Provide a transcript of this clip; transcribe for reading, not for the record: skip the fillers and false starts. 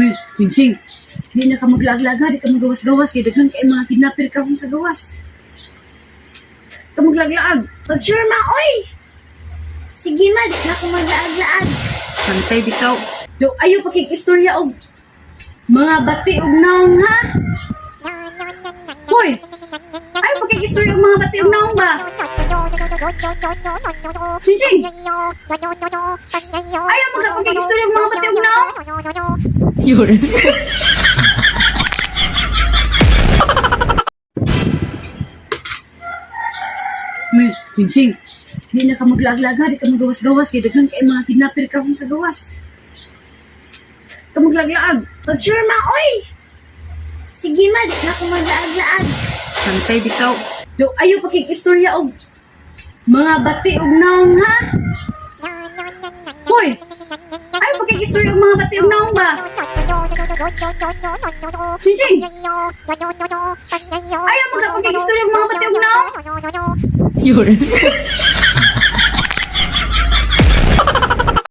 Uy, Jingjing, di na ka maglaag-laga, di ka magawas-gawas, kaya daghan kay mga kidnapper ka kung sa gawas. Ka maglaag-laag. Sure ma, oy! Sige ma, di na ako maglaag-laag. Santay bitaw. Lo, ayo pakikistorya og mga bati og naong ha? Hoy! Ayo pakikistorya og mga bati og naong ba? Jingjing! Ayaw magpakikistorya og mga bati og naong? Yun. Uy, Jingjing, di na ka maglaag-laga, di ka magawas-gawas, kaya daghan kay mga kidnapper ka kung sa gawas. Ka maglaag-laag. Sure ma, oy! Sige ma, di na ako maglaag-laag. Santay bitaw. Lo, ayo pakikistorya og mga bati og naong ha? Hoy! Ayaw pakikistorya og mga bati og naong ba? Jingjing! Ayaw magpakikistorya og mga bati og naong? Yun.